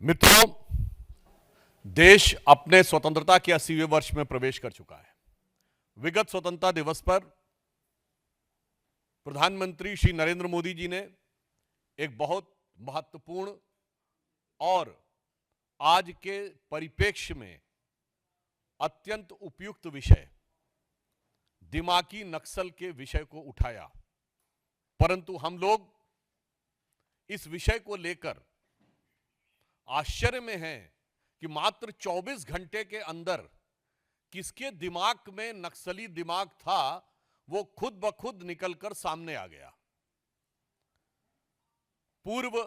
मित्रों, देश अपने स्वतंत्रता के 80वें वर्ष में प्रवेश कर चुका है। विगत स्वतंत्रता दिवस पर प्रधानमंत्री श्री नरेंद्र मोदी जी ने एक बहुत महत्वपूर्ण और आज के परिप्रेक्ष्य में अत्यंत उपयुक्त विषय दिमागी नक्सल के विषय को उठाया, परंतु हम लोग इस विषय को लेकर आश्चर्य में हैं कि मात्र 24 घंटे के अंदर किसके दिमाग में नक्सली दिमाग था वो खुद ब खुद निकलकर सामने आ गया। पूर्व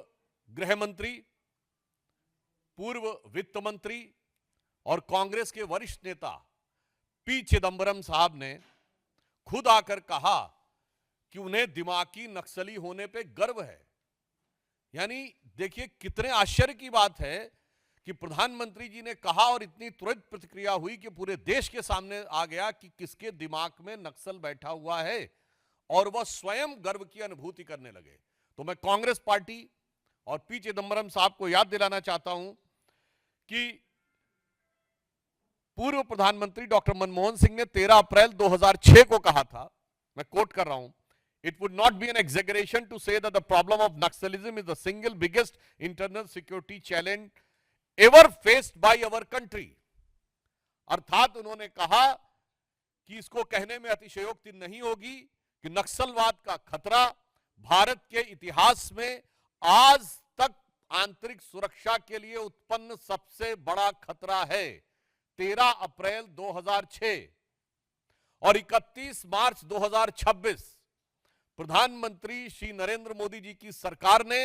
गृह मंत्री, पूर्व वित्त मंत्री और कांग्रेस के वरिष्ठ नेता पी चिदंबरम साहब ने खुद आकर कहा कि उन्हें दिमागी नक्सली होने पे गर्व है। यानी देखिए कितने आश्चर्य की बात है कि प्रधानमंत्री जी ने कहा और इतनी तुरंत प्रतिक्रिया हुई कि पूरे देश के सामने आ गया कि किसके दिमाग में नक्सल बैठा हुआ है और वह स्वयं गर्व की अनुभूति करने लगे। तो मैं कांग्रेस पार्टी और पी चिदंबरम साहब को याद दिलाना चाहता हूं कि पूर्व प्रधानमंत्री डॉक्टर मनमोहन सिंह ने 13 अप्रैल 2006 को कहा था, मैं कोट कर रहा हूं, It would not be an exaggeration to say that the problem of Naxalism is the single biggest internal security challenge ever faced by our country. अर्थात उन्होंने कहा कि इसको कहने में अतिशयोक्ति नहीं होगी कि नक्सलवाद का खतरा भारत के इतिहास में आज तक आंतरिक सुरक्षा के लिए उत्पन्न सबसे बड़ा खतरा है। 13 अप्रैल 2006 और 31 मार्च 2026 प्रधानमंत्री श्री नरेंद्र मोदी जी की सरकार ने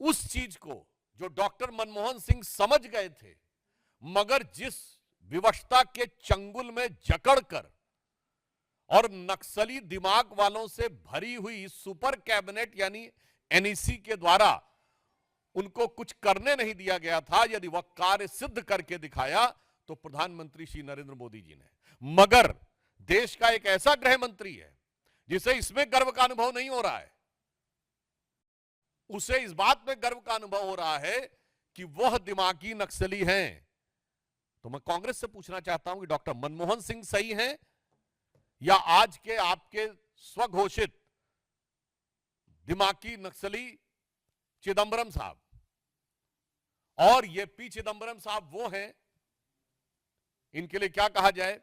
उस चीज को जो डॉक्टर मनमोहन सिंह समझ गए थे, मगर जिस विवशता के चंगुल में जकड़कर और नक्सली दिमाग वालों से भरी हुई सुपर कैबिनेट यानी एनईसी के द्वारा उनको कुछ करने नहीं दिया गया था, यदि वह कार्य सिद्ध करके दिखाया तो प्रधानमंत्री श्री नरेंद्र मोदी जी ने। मगर देश का एक ऐसा गृह मंत्री है जिसे इसमें गर्व का अनुभव नहीं हो रहा है, उसे इस बात में गर्व का अनुभव हो रहा है कि वह दिमागी नक्सली हैं। तो मैं कांग्रेस से पूछना चाहता हूं कि डॉक्टर मनमोहन सिंह सही हैं या आज के आपके स्वघोषित दिमागी नक्सली चिदंबरम साहब? और ये पी चिदंबरम साहब वो हैं, इनके लिए क्या कहा जाए,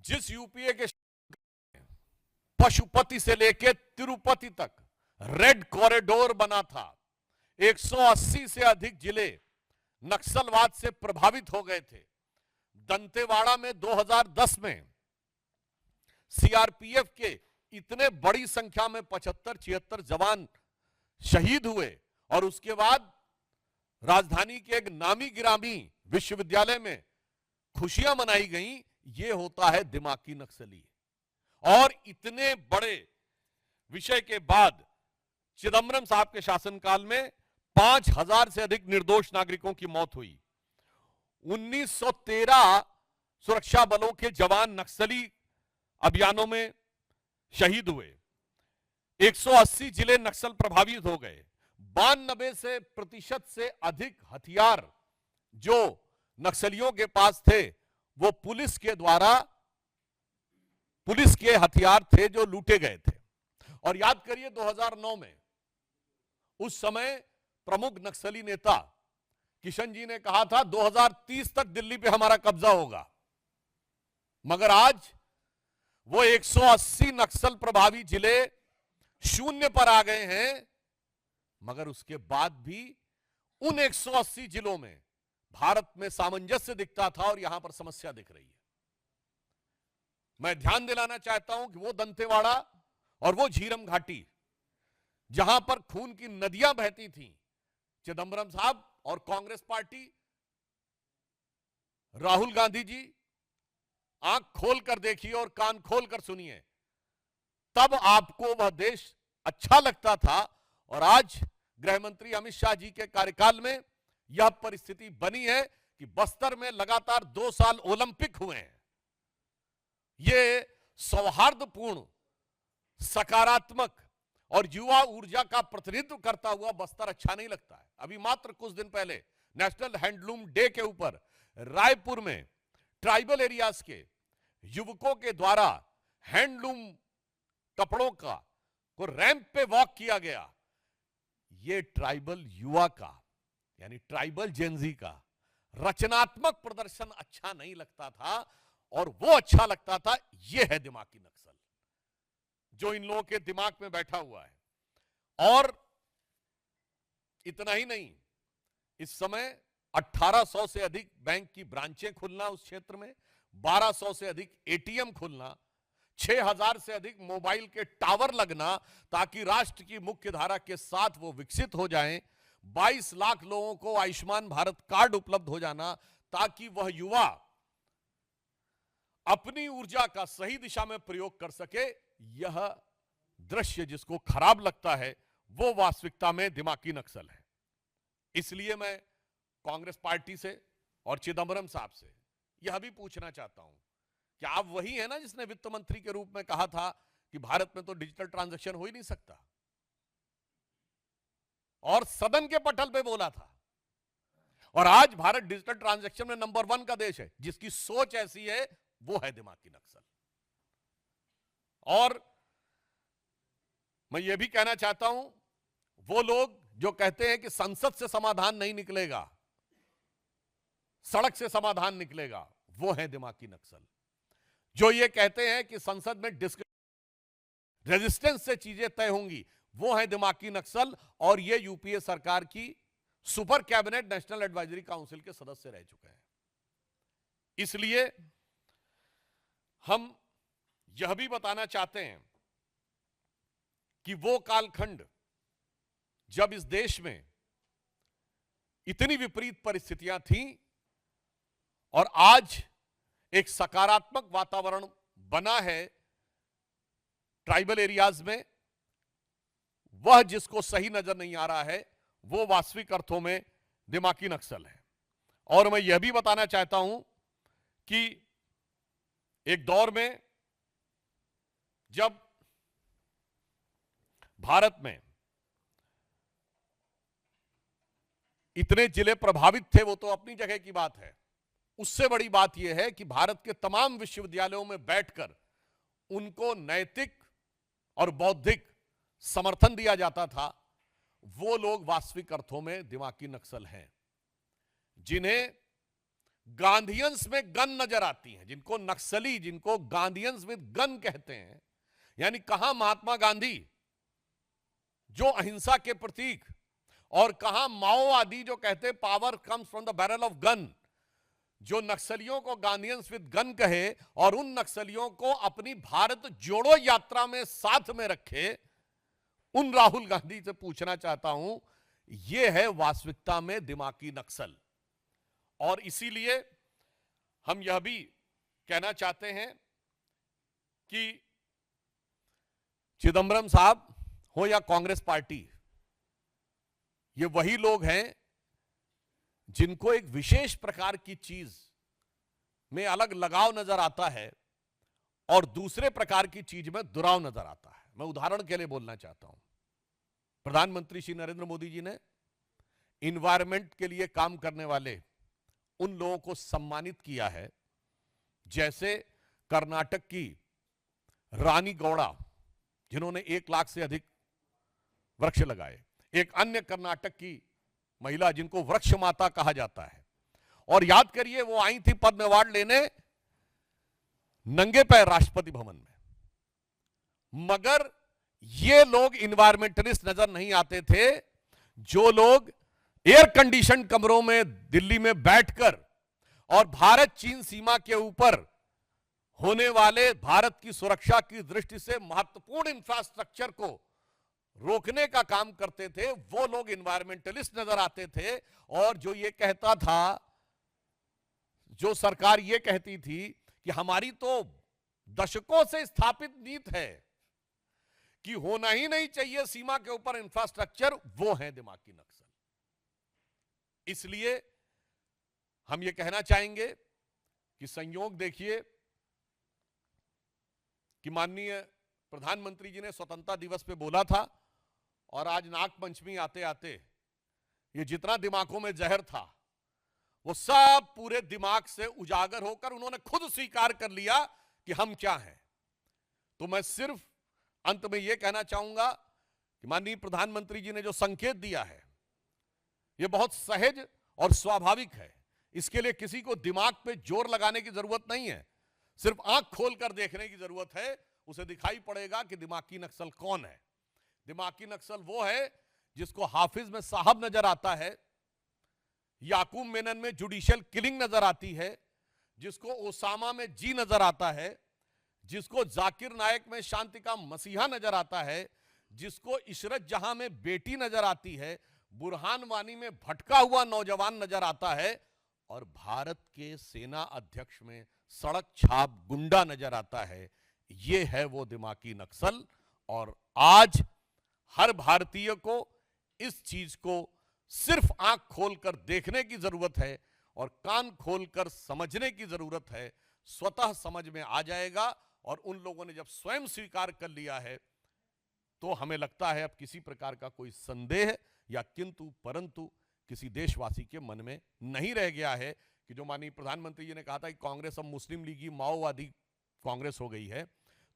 जिस यूपीए के पशुपति से लेकर तिरुपति तक रेड कॉरिडोर बना था, 180 से अधिक जिले नक्सलवाद से प्रभावित हो गए थे। दंतेवाड़ा में 2010 में सीआरपीएफ के इतने बड़ी संख्या में 75-76 जवान शहीद हुए और उसके बाद राजधानी के एक नामी गिरामी विश्वविद्यालय में खुशियां मनाई गई। यह होता है दिमागी नक्सली। और इतने बड़े विषय के बाद चिदंबरम साहब के शासनकाल में 5000 से अधिक निर्दोष नागरिकों की मौत हुई। 1913 सुरक्षा बलों के जवान नक्सली अभियानों में शहीद हुए। 180 जिले नक्सल प्रभावित हो गए। 92% से अधिक हथियार जो नक्सलियों के पास थे वो पुलिस के हथियार थे जो लूटे गए थे। और याद करिए 2009 में उस समय प्रमुख नक्सली नेता किशन जी ने कहा था 2030 तक दिल्ली पे हमारा कब्जा होगा, मगर आज वो 180 नक्सल प्रभावी जिले शून्य पर आ गए हैं। मगर उसके बाद भी उन 180 जिलों में भारत में सामंजस्य दिखता था और यहां पर समस्या दिख रही है। मैं ध्यान दिलाना चाहता हूं कि वो दंतेवाड़ा और वो झीरम घाटी जहां पर खून की नदियां बहती थीं, चिदंबरम साहब और कांग्रेस पार्टी, राहुल गांधी जी आंख खोलकर देखिए और कान खोलकर सुनिए, तब आपको वह देश अच्छा लगता था। और आज गृह मंत्री अमित शाह जी के कार्यकाल में यह परिस्थिति बनी है कि बस्तर में लगातार 2 साल ओलंपिक हुए हैं। ये सौहार्दपूर्ण, सकारात्मक और युवा ऊर्जा का प्रतिनिधित्व करता हुआ बस्तर अच्छा नहीं लगता है। अभी मात्र कुछ दिन पहले नेशनल हैंडलूम डे के ऊपर रायपुर में ट्राइबल एरियाज के युवकों के द्वारा हैंडलूम कपड़ों का को रैंप पे वॉक किया गया। ये ट्राइबल युवा का यानी ट्राइबल जेनजी का रचनात्मक प्रदर्शन अच्छा नहीं लगता था, और वो अच्छा लगता था। ये है दिमागी नक्सल जो इन लोगों के दिमाग में बैठा हुआ है। और इतना ही नहीं, इस समय 1800 से अधिक बैंक की ब्रांचें खुलना उस क्षेत्र में, 1200 से अधिक एटीएम खुलना, 6000 से अधिक मोबाइल के टावर लगना ताकि राष्ट्र की मुख्य धारा के साथ वो विकसित हो जाएं, 22 लाख लोगों को आयुष्मान भारत कार्ड उपलब्ध हो जाना ताकि वह युवा अपनी ऊर्जा का सही दिशा में प्रयोग कर सके। यह दृश्य जिसको खराब लगता है वो वास्तविकता में दिमागी नक्सल है। इसलिए मैं कांग्रेस पार्टी से और चिदंबरम साहब से यह भी पूछना चाहता हूं कि आप वही है ना जिसने वित्त मंत्री के रूप में कहा था कि भारत में तो डिजिटल ट्रांजैक्शन हो ही नहीं सकता, और सदन के पटल पे बोला था। और आज भारत डिजिटल ट्रांजैक्शन में नंबर 1 का देश है। जिसकी सोच ऐसी है वो है दिमागी नक्सल। और मैं ये भी कहना चाहता हूं, वो लोग जो कहते हैं कि संसद से समाधान नहीं निकलेगा, सड़क से समाधान निकलेगा, वो है दिमागी नक्सल। जो ये कहते हैं कि संसद में रेजिस्टेंस से चीजें तय होंगी, वो है दिमागी नक्सल। और ये यूपीए सरकार की super cabinet national advisory council के सदस्य रह चुके हैं। इसलिए हम यह भी बताना चाहते हैं कि वो कालखंड जब इस देश में इतनी विपरीत परिस्थितियां थीं और आज एक सकारात्मक वातावरण बना है ट्राइबल एरियाज में, वह जिसको सही नजर नहीं आ रहा है वो वास्तविक अर्थों में दिमागी नक्सल है। और मैं यह भी बताना चाहता हूं कि एक दौर में जब भारत में इतने जिले प्रभावित थे, वो तो अपनी जगह की बात है। उससे बड़ी बात यह है कि भारत के तमाम विश्वविद्यालयों में बैठकर उनको नैतिक और बौद्धिक समर्थन दिया जाता था। वो लोग वास्तविक अर्थों में दिमागी नक्सल हैं, जिन्हें गांधीयंस में गन नजर आती हैं, जिनको नक्सली, जिनको गांधीयंस विद गन कहते हैं। यानी कहां महात्मा गांधी जो अहिंसा के प्रतीक, और कहां माओवादी जो कहते power comes from the barrel of gun, जो नक्सलियों को गांधीयंस विद गन कहे और उन नक्सलियों को अपनी भारत जोड़ो यात्रा में साथ में रखे। उन राहुल गांधी से पूछना चाहता हूं, यह है वास्तविकता में दिमागी नक्सल। और इसीलिए हम यह भी कहना चाहते हैं कि चिदंबरम साहब हो या कांग्रेस पार्टी, ये वही लोग हैं जिनको एक विशेष प्रकार की चीज में अलग लगाव नजर आता है और दूसरे प्रकार की चीज में दुराव नजर आता है। मैं उदाहरण के लिए बोलना चाहता हूं, प्रधानमंत्री श्री नरेंद्र मोदी जी ने इन्वायरमेंट के लिए काम करने वाले उन लोगों को सम्मानित किया है, जैसे कर्नाटक की रानी गौड़ा जिन्होंने 1 लाख से अधिक वृक्ष लगाए, एक अन्य कर्नाटक की महिला जिनको वृक्ष माता कहा जाता है। और याद करिए, वो आई थी पद्म अवार्ड लेने नंगे पैर राष्ट्रपति भवन में। मगर ये लोग इन्वायरमेंटलिस्ट नजर नहीं आते थे, जो लोग एयर कंडीशन कमरों में दिल्ली में बैठकर और भारत चीन सीमा के ऊपर होने वाले भारत की सुरक्षा की दृष्टि से महत्वपूर्ण इंफ्रास्ट्रक्चर को रोकने का काम करते थे, वो लोग इन्वायरमेंटलिस्ट नजर आते थे। और जो ये कहता था, जो सरकार ये कहती थी कि हमारी तो दशकों से स्थापित नीति है कि होना ही नहीं चाहिए सीमा के ऊपर इंफ्रास्ट्रक्चर, वो है दिमागी नक्सल। इसलिए हम ये कहना चाहेंगे कि संयोग देखिए कि माननीय प्रधानमंत्री जी ने स्वतंत्रता दिवस पे बोला था और आज नाग पंचमी आते आते ये जितना दिमागों में जहर था वो सब पूरे दिमाग से उजागर होकर उन्होंने खुद स्वीकार कर लिया कि हम क्या हैं। तो मैं सिर्फ अंत में यह कहना चाहूंगा कि माननीय प्रधानमंत्री जी ने जो संकेत दिया है यह बहुत सहज और स्वाभाविक है। इसके लिए किसी को दिमाग पे जोर लगाने की जरूरत नहीं है, सिर्फ आंख खोलकर देखने की जरूरत है। उसे दिखाई पड़ेगा कि दिमागी नक्सल कौन है। दिमागी नक्सल वो है जिसको हाफिज में साहब नजर आता है, याकूब मेनन में जुडिशियल किलिंग नजर आती है, जिसको ओसामा में जी नजर आता है, जिसको जाकिर नायक में शांति का मसीहा नजर आता है, जिसको इशरत जहां में बेटी नजर आती है, बुरहान वानी में भटका हुआ नौजवान नजर आता है और भारत के सेना अध्यक्ष में सड़क छाप गुंडा नजर आता है। यह है वो दिमागी नक्सल। और आज हर भारतीय को इस चीज को सिर्फ आंख खोलकर देखने की जरूरत है और कान खोलकर समझने की जरूरत है। स्वतः समझ में आ जाएगा और उन लोगों ने जब स्वयं स्वीकार कर लिया है तो हमें लगता है अब किसी प्रकार का कोई संदेह या किंतु परंतु किसी देशवासी के मन में नहीं रह गया है कि जो माननीय प्रधानमंत्री जी ने कहा था कि कांग्रेस अब मुस्लिम लीगी माओवादी कांग्रेस हो गई है,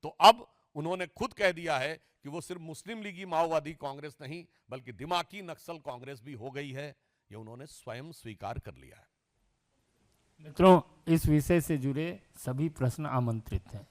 तो अब उन्होंने खुद कह दिया है कि वो सिर्फ मुस्लिम लीगी माओवादी कांग्रेस नहीं बल्कि दिमागी नक्सल कांग्रेस भी हो गई है। ये उन्होंने स्वयं स्वीकार कर लिया है। मित्रों, इस विषय से जुड़े सभी प्रश्न आमंत्रित हैं।